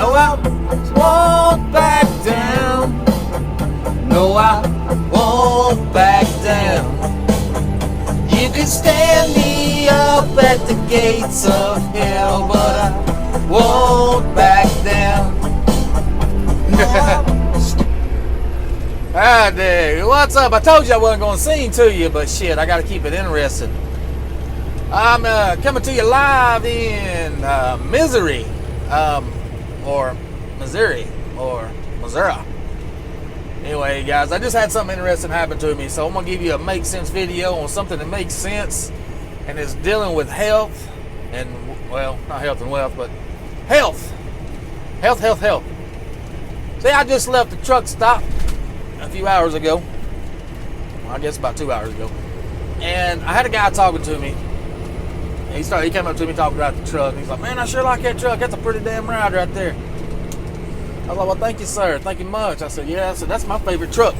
No, I won't back down. No, I won't back down. You can stand me up at the gates of hell, but I won't back down. Ah, dude, what's up? I told you I wasn't going to sing to you, but shit, I got to keep it interesting. I'm coming to you live in Missouri, or Missouri, or Missouri. Anyway, guys, I just had something interesting happen to me, so I'm going to give you a make sense video on something that makes sense, and it's dealing with health, and, well, not health and wealth, but health. Health. See, I just left the truck stop a few hours ago. Well, I guess about 2 hours ago. And I had a guy talking to me. He came up to me talking about the truck. He's like, man, I sure like that truck. That's a pretty damn ride right there. I was like, well, thank you, sir. Thank you much. I said, yeah. I said, that's my favorite truck.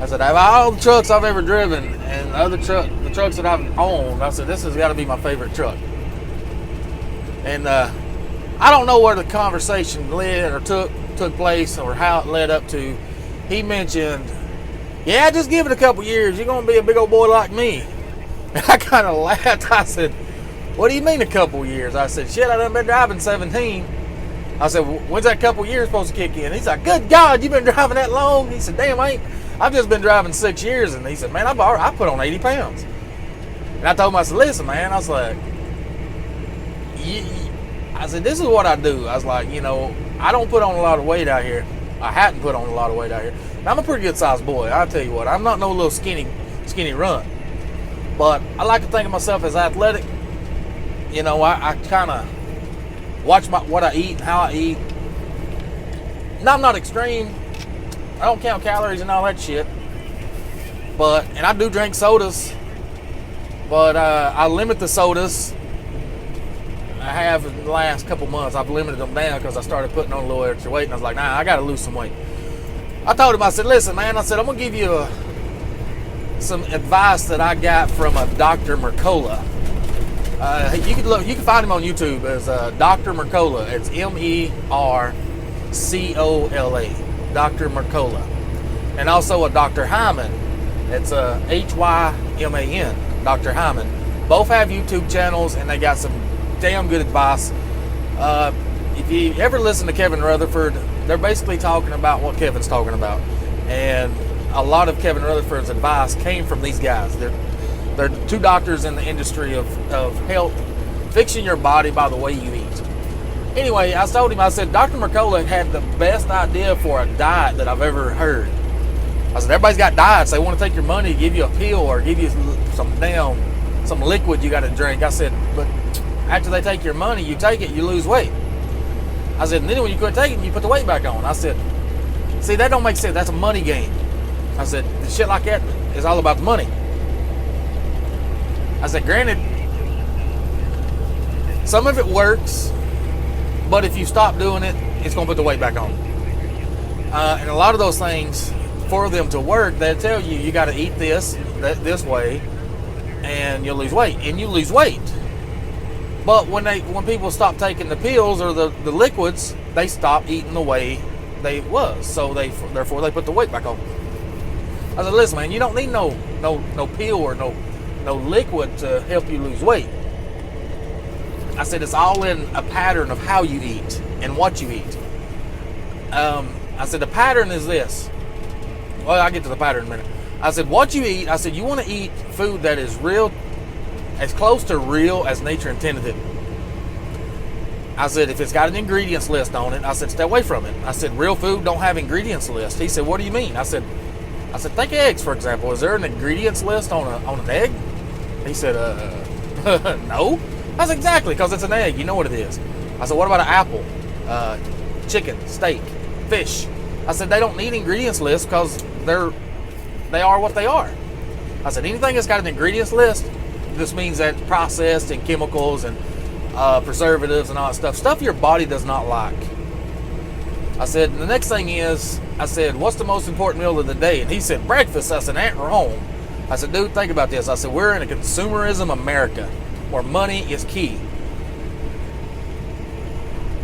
I said, out of all the trucks I've ever driven and the trucks that I've owned, I said, this has got to be my favorite truck. And I don't know where the conversation led or took place or how it led up to. He mentioned, yeah, just give it a couple years. You're going to be a big old boy like me. And I kind of laughed. I said, what do you mean a couple years? I said, shit, I done been driving 17. I said, when's that couple years supposed to kick in? He's like, good God, you've been driving that long? He said, damn, I've just been driving 6 years. And he said, man, I put on 80 pounds. And I told him, I said, listen, man, I was like, I said, this is what I do. I was like, I don't put on a lot of weight out here. I hadn't put on a lot of weight out here. And I'm a pretty good sized boy. I'll tell you what, I'm not no little skinny runt. But I like to think of myself as athletic. I kind of watch what I eat and how I eat. Now, I'm not extreme. I don't count calories and all that shit. And I do drink sodas. But I limit the sodas. I have in the last couple months. I've limited them down because I started putting on a little extra weight. And I was like, nah, I got to lose some weight. I told him, I said, listen, man. I said, I'm going to give you some advice that I got from a Dr. Mercola. You can find him on YouTube as Dr. Mercola. It's Mercola, Dr. Mercola, and also a Dr. Hyman. It's Hyman, Dr. Hyman. Both have YouTube channels, and they got some damn good advice. If you ever listen to Kevin Rutherford, they're basically talking about what Kevin's talking about, and a lot of Kevin Rutherford's advice came from these guys. They're two doctors in the industry of health, fixing your body by the way you eat. Anyway, I told him, I said, Dr. Mercola had the best idea for a diet that I've ever heard. I said, everybody's got diets. They want to take your money, give you a pill, or give you some liquid you got to drink. I said, but after they take your money, you take it, you lose weight. I said, and then when you quit taking it, you put the weight back on. I said, see, that don't make sense. That's a money game. I said, the shit like that is all about the money. I said, granted, some of it works, but if you stop doing it, it's going to put the weight back on. And a lot of those things, for them to work, they tell you got to eat this way, and you'll lose weight. And you lose weight. But when people stop taking the pills or the liquids, they stop eating the way they was. So therefore they put the weight back on. I said, listen, man, you don't need no pill or no liquid to help you lose weight. I said, it's all in a pattern of how you eat and what you eat. I said, the pattern is this. Well, I'll get to the pattern in a minute. I said, what you eat, I said, you want to eat food that is real, as close to real as nature intended it. I said, if it's got an ingredients list on it, I said, stay away from it. I said, real food don't have ingredients list. He said, what do you mean? I said, think eggs, for example. Is there an ingredients list on an egg? He said, no. I said, exactly, because it's an egg. You know what it is. I said, what about an apple? Chicken, steak, fish? I said, they don't need ingredients list because they are what they are. I said, anything that's got an ingredients list, this means that processed and chemicals and preservatives and all that stuff your body does not like. I said, the next thing is, I said, what's the most important meal of the day? And he said, breakfast. I said, ain't wrong. I said, dude, think about this. I said, we're in a consumerism America where money is key.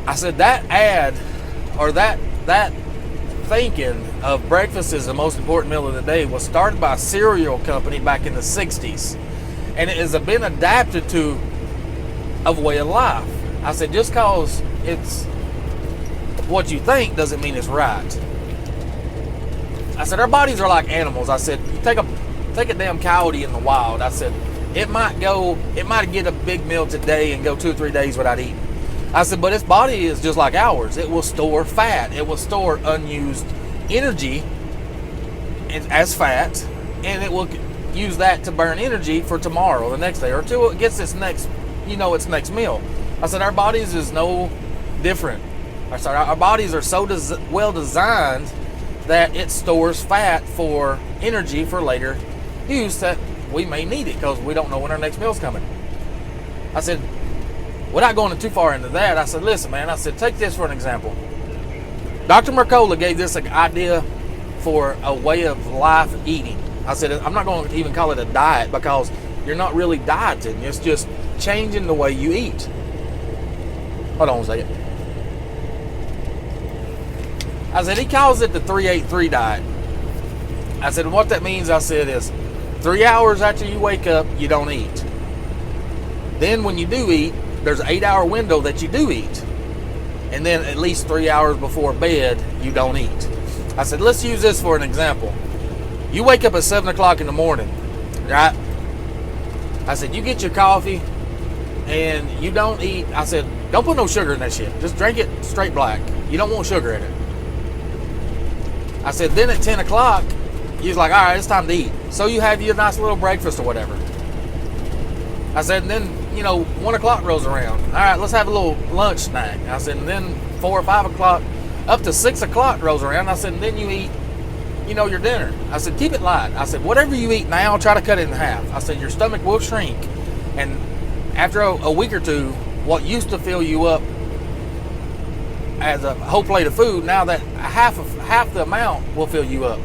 I said that ad, or that thinking of breakfast is the most important meal of the day was started by a cereal company back in the 60s. And it has been adapted to a way of life. I said, just cause it's what you think doesn't mean it's right. I said, our bodies are like animals. I said, you take a damn coyote in the wild. I said, it might get a big meal today and go 2 or 3 days without eating. I said, but its body is just like ours. It will store fat. It will store unused energy as fat, and it will use that to burn energy for tomorrow, the next day, or till it gets its next meal. I said, our bodies is no different. Our bodies are so well designed that it stores fat for energy for later use that we may need it because we don't know when our next meal's coming. I said, without going too far into that, I said, listen, man, I said, take this for an example. Dr. Mercola gave this an idea for a way of life eating. I said, I'm not going to even call it a diet because you're not really dieting. It's just changing the way you eat. Hold on a second. I said, he calls it the 3-8-3 diet. I said, what that means, I said, is 3 hours after you wake up, you don't eat. Then when you do eat, there's an 8-hour window that you do eat. And then at least 3 hours before bed, you don't eat. I said, let's use this for an example. You wake up at 7 o'clock in the morning, right? I said, you get your coffee and you don't eat. I said, don't put no sugar in that shit. Just drink it straight black. You don't want sugar in it. I said, then at 10 o'clock, you're like, all right, it's time to eat. So you have your nice little breakfast or whatever. I said, and then, 1 o'clock rolls around. All right, let's have a little lunch snack. I said, and then 4 or 5 o'clock, up to 6 o'clock rolls around. I said, and then you eat, your dinner. I said, keep it light. I said, whatever you eat now, try to cut it in half. I said, your stomach will shrink. And after a week or two, what used to fill you up as a whole plate of food, now that half the amount will fill you up.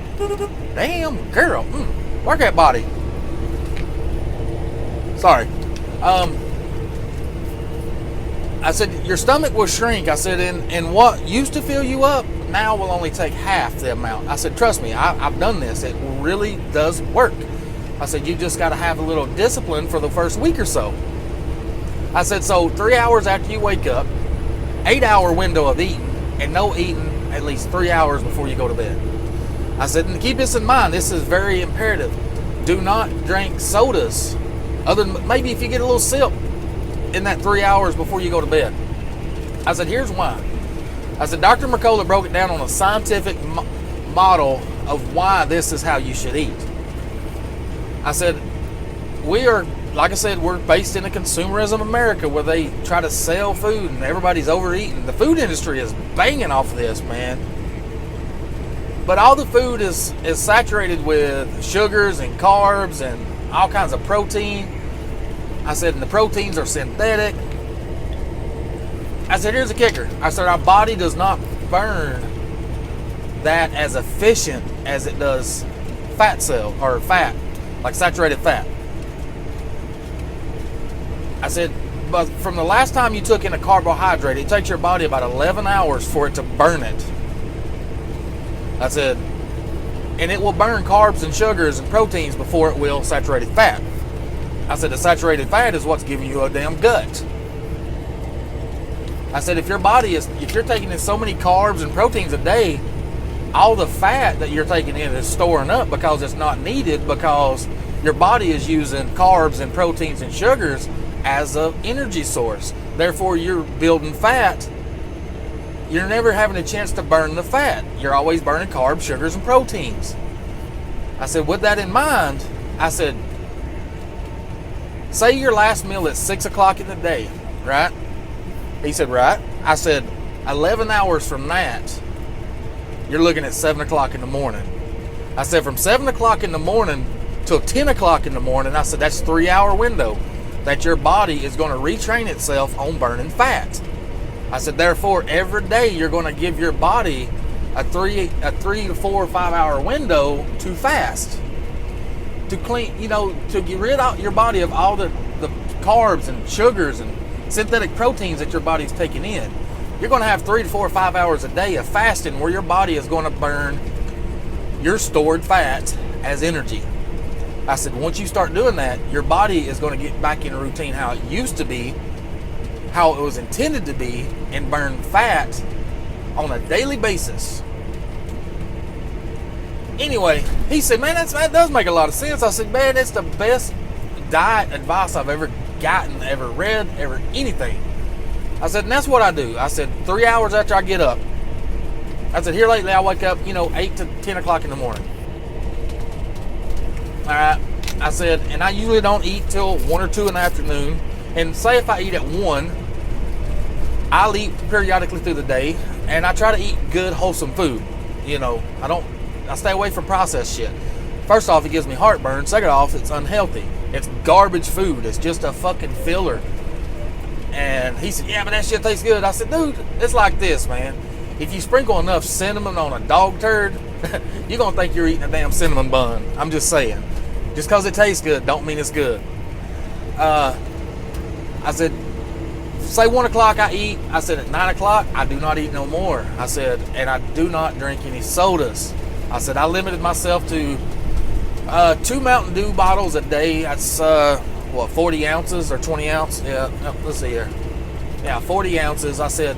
Damn, girl. Work that body. Sorry. I said, your stomach will shrink. I said, and what used to fill you up now will only take half the amount. I said, trust me, I've done this. It really does work. I said, you just got to have a little discipline for the first week or so. I said, so 3 hours after you wake up, 8-hour window of eating, and no eating at least 3 hours before you go to bed. I said, and keep this in mind, this is very imperative. Do not drink sodas, other than maybe if you get a little sip in that 3 hours before you go to bed. I said, here's why. I said, Dr. Mercola broke it down on a scientific model of why this is how you should eat. I said, like I said, we're based in a consumerism America where they try to sell food and everybody's overeating. The food industry is banging off of this, man. But all the food is saturated with sugars and carbs and all kinds of protein. I said, and the proteins are synthetic. I said, here's the kicker. I said, our body does not burn that as efficient as it does fat cell or fat, like saturated fat. I said, but from the last time you took in a carbohydrate, it takes your body about 11 hours for it to burn it. I said, and it will burn carbs and sugars and proteins before it will saturated fat. I said, the saturated fat is what's giving you a damn gut. I said, if you're taking in so many carbs and proteins a day, all the fat that you're taking in is storing up because it's not needed, because your body is using carbs and proteins and sugars as an energy source. Therefore, you're building fat. You're never having a chance to burn the fat. You're always burning carbs, sugars, and proteins. I said, with that in mind, I said, say your last meal at 6 o'clock in the day, right? He said, right. I said, 11 hours from that, you're looking at 7 o'clock in the morning. I said, from 7 o'clock in the morning till 10 o'clock in the morning, I said, that's a 3 hour window that your body is going to retrain itself on burning fat. I said, therefore, every day you're going to give your body a 3 to 4 or 5 hour window to fast, to clean, to get rid of your body of all the carbs and sugars and synthetic proteins that your body's taking in. you're going to have 3 to 4 or 5 hours a day of fasting where your body is going to burn your stored fat as energy. I said, once you start doing that, your body is going to get back in a routine how it used to be, how it was intended to be, and burn fat on a daily basis. Anyway, he said, man, that does make a lot of sense. I said, man, it's the best diet advice I've ever gotten, ever read, ever anything. I said, and that's what I do. I said, 3 hours after I get up. I said, here lately I wake up, 8 to 10 o'clock in the morning. All right. I said, and I usually don't eat till 1 or 2 in the afternoon. And say if I eat at 1, I'll eat periodically through the day, and I try to eat good, wholesome food. I stay away from processed shit. First off, it gives me heartburn. Second off, it's unhealthy. It's garbage food. It's just a fucking filler. And he said, yeah, but that shit tastes good. I said, dude, it's like this, man. If you sprinkle enough cinnamon on a dog turd, you're going to think you're eating a damn cinnamon bun. I'm just saying. Just because it tastes good don't mean it's good. I said, say 1 o'clock I eat. I said, at 9 o'clock, I do not eat no more. I said, and I do not drink any sodas. I said, I limited myself to 2 Mountain Dew bottles a day. That's, 40 ounces or 20 ounce? Yeah, no, let's see here. Yeah, 40 ounces. I said,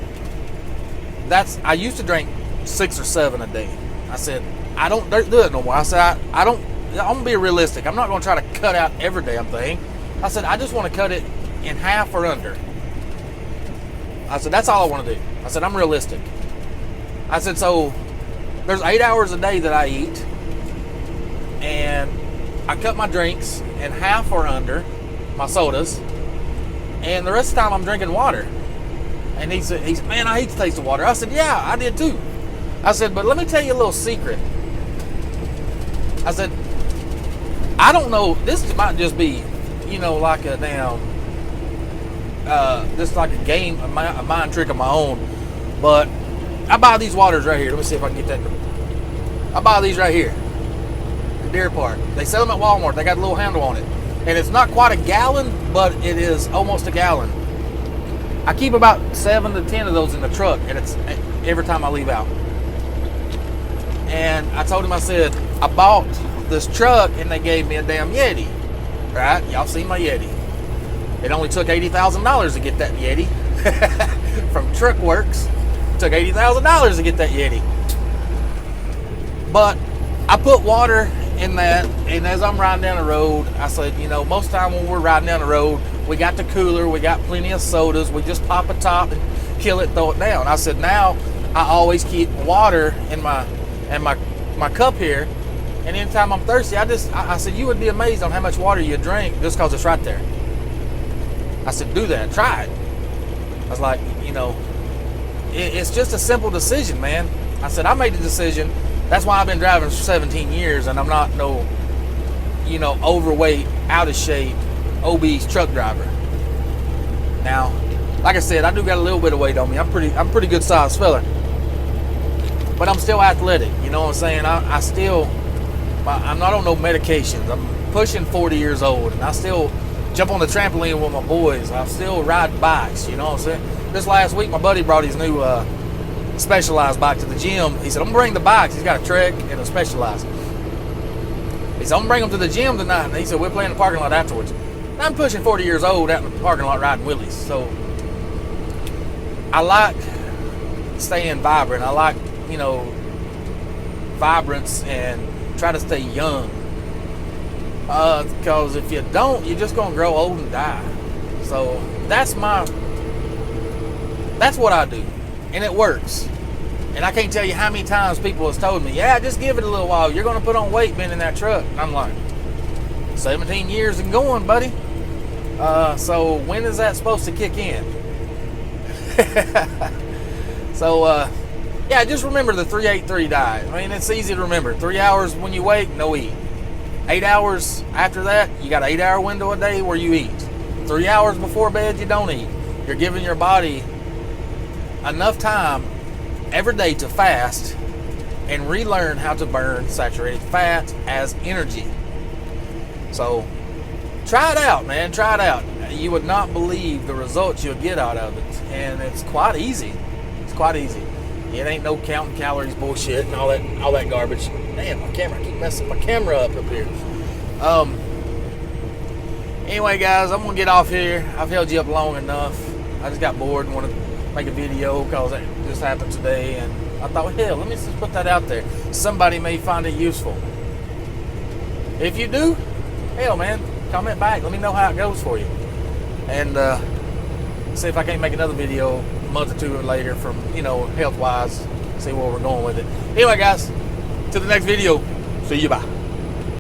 I used to drink 6 or 7 a day. I said, I don't do it no more. I said, I'm going to be realistic. I'm not going to try to cut out every damn thing. I said, I just want to cut it in half or under. I said, that's all I want to do. I said, I'm realistic. I said, so there's 8 hours a day that I eat, and I cut my drinks in half or under, my sodas, and the rest of the time I'm drinking water. And he said, man, I hate the taste of water. I said, yeah, I did too. I said, but let me tell you a little secret. I said, I don't know, this might just be, like a damn, this is like a game, a mind trick of my own, but I buy these waters right here. Let me see if I can get that. I buy these right here at Deer Park. They sell them at Walmart. They got a little handle on it. And it's not quite a gallon, but it is almost a gallon. I keep about 7 to 10 of those in the truck, and it's every time I leave out. And I told him, I said, I bought this truck, and they gave me a damn Yeti. Right? Y'all seen my Yeti. It only took $80,000 to get that Yeti. From Truck Works. It took $80,000 to get that Yeti. But I put water in that, and as I'm riding down the road, I said, most of the time when we're riding down the road, we got the cooler, we got plenty of sodas, we just pop a top and kill it, throw it down. I said, now I always keep water in my cup here, and anytime I'm thirsty, I said, you would be amazed on how much water you drink just because it's right there. I said, do that, try it. I was like, it's just a simple decision, man. I said, I made the decision. That's why I've been driving for 17 years, and I'm not no, overweight, out of shape, obese truck driver. Now, like I said, I do got a little bit of weight on me. I'm pretty good sized fella, but I'm still athletic. You know what I'm saying? I'm not on no medications. I'm pushing 40 years old, and I still jump on the trampoline with my boys. I still ride bikes. You know what I'm saying? This last week, my buddy brought his new Specialized bike to the gym. He said, I'm gonna bring the bikes. He's got a Trek and a Specialized. He said, I'm gonna bring them to the gym tonight. And he said, we'll play in the parking lot afterwards. And I'm pushing 40 years old out in the parking lot riding wheelies. So I like staying vibrant. I like, vibrance and try to stay young. Because if you don't, you're just gonna grow old and die. So that's what I do. And it works. And I can't tell you how many times people have told me, yeah, just give it a little while. You're going to put on weight being in that truck. And I'm like, 17 years and going, buddy. So when is that supposed to kick in? So, just remember the 3-8-3 diet. I mean, it's easy to remember. 3 hours when you wake, no eat. 8 hours after that, you got an 8-hour window a day where you eat. 3 hours before bed, you don't eat. You're giving your body enough time every day to fast and relearn how to burn saturated fat as energy. So try it out, man. Try it out. You would not believe the results you'll get out of it, and it's quite easy. quite easy. It ain't no counting calories bullshit and all that garbage. Damn, my camera, I keep messing my camera up here. Anyway, guys, I'm gonna get off here. I've held you up long enough. I just got bored and want to make a video because it just happened today, and I thought, hell, let me just put that out there. Somebody may find it useful. If you do, hell, man, comment back. Let me know how it goes for you, and see if I can't make another video a month or two later from, health-wise, see where we're going with it. Anyway, guys, to the next video. See you, bye.